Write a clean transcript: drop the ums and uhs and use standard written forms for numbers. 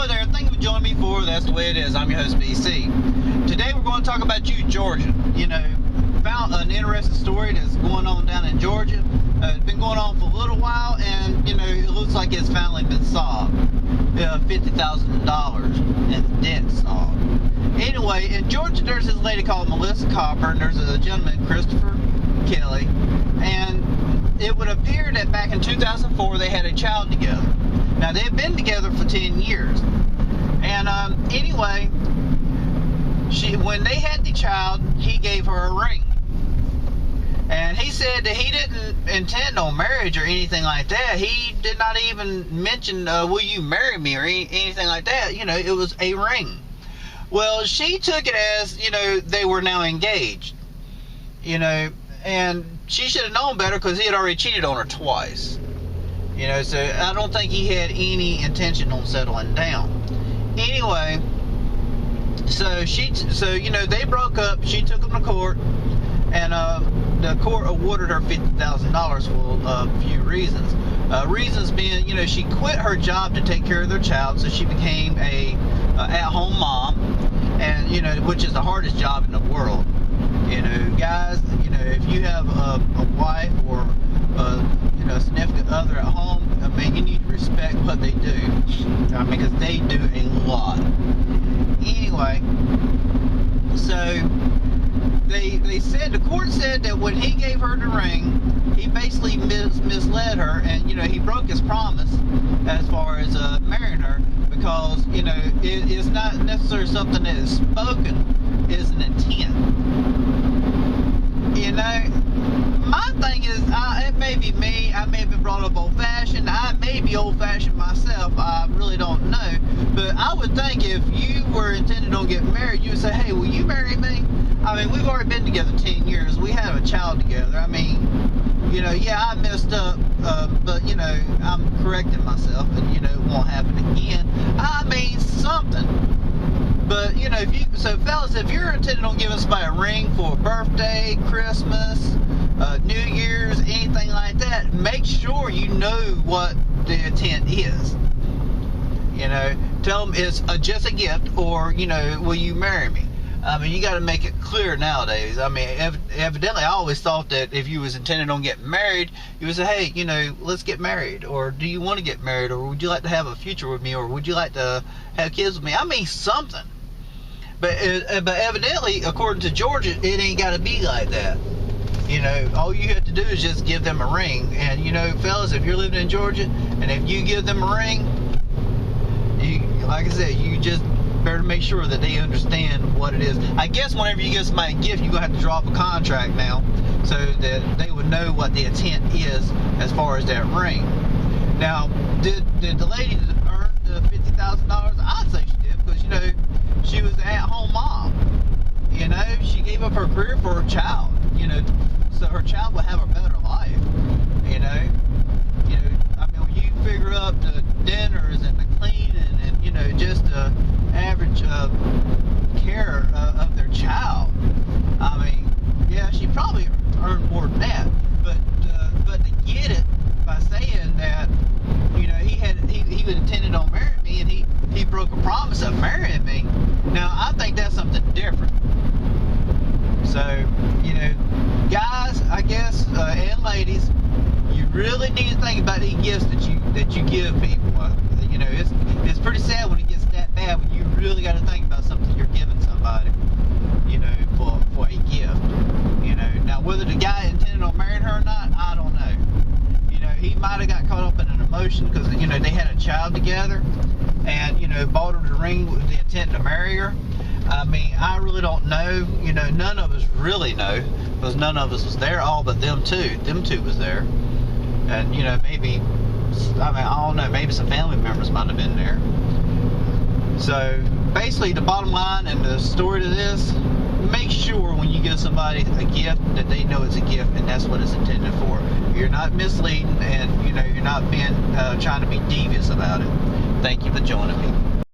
Hello there, thank you for joining me for That's the Way It Is. I'm your host, BC. Today we're going to talk about Georgia. You know, found an interesting story that's going on down in Georgia. It's been going on for a little while, and, you know, it looks like it's finally been solved. $50,000 in debt solved. Anyway, in Georgia, there's this lady called Melissa Copper, and there's a gentleman, Christopher Kelly, and it would appear that back in 2004 they had a child together. Now, they've been together for 10 years. And anyway, when they had the child, he gave her a ring. And he said that he didn't intend on marriage or anything like that. He did not even mention, will you marry me, or anything like that. You know, it was a ring. Well, she took it as, you know, they were now engaged. You know, and she should have known better because he had already cheated on her twice. You know, so I don't think he had any intention on settling down. Anyway, so you know, they broke up. She took him to court, and the court awarded her $50,000 for a few reasons. Reasons being, you know, she quit her job to take care of their child, so she became a at-home mom, and, you know, which is the hardest job in the world. You know, guys, you know, if you have a wife or you know, a significant other at home, I mean, you need to respect what they do. I mean, because they do a lot. Anyway, so they said, the court said that when he gave her the ring, he basically misled her, and, you know, he broke his promise as far as marrying her, because, you know, it is not necessarily something that is spoken, it is an intent. You know, my thing is, it may be me, I may have been brought up old-fashioned, I may be old-fashioned myself, I really don't know, but I would think if you were intended on getting married, you would say, hey, will you marry me? I mean, we've already been together 10 years, we have a child together. I mean, you know, yeah, I messed up, but, you know, I'm correcting myself, and, you know, it won't happen again. I mean, something. But, you know, so fellas, if you're intended on giving somebody a ring for a birthday, Christmas, New Year's, anything like that, make sure you know what the intent is. You know, tell them it's just a gift, or, you know, will you marry me? I mean, you got to make it clear nowadays. I mean, evidently, I always thought that if you was intended on getting married, you would say, hey, you know, let's get married, or do you want to get married, or would you like to have a future with me, or would you like to have kids with me? I mean, something. But evidently, according to Georgia, it ain't got to be like that. You know, all you have to do is just give them a ring. And, you know, fellas, if you're living in Georgia, and if you give them a ring, you, like I said, you just better make sure that they understand what it is. I guess whenever you give somebody a gift, you're going to have to draw up a contract now, so that they would know what the intent is as far as that ring. Now, did the lady earn the $50,000? I'd say she did, because, you know, she was an at-home mom. You know, she gave up her career for her child, you know, so her child would have a better life. You know, I mean, when you figure up the dinners and the cleaning and, you know, just the average care of their child, I mean, yeah, she probably earned more than that, but to get it by saying that, you know, he was intended on marrying me, and he broke a promise of marrying me. Now, I think that's something different. So, you know, guys, I guess, and ladies, you really need to think about the gifts that you give people. You know, it's pretty sad when it gets that bad, when you really got to think about something you're giving somebody, you know, for a gift. You know, now whether the guy intended on marrying her or not, I don't know. You know, he might have got caught up in an emotion because, you know, they had a child together, and, you know, bought her the ring with the intent to marry her. I mean, I really don't know. You know, none of us really know, because none of us was there, all but them two. Them two was there. And, you know, maybe, I mean, I don't know, maybe some family members might have been there. So, basically, the bottom line and the story to this, make sure when you give somebody a gift that they know it's a gift, and that's what it's intended for. You're not misleading, and, you know, you're not being trying to be devious about it. Thank you for joining me.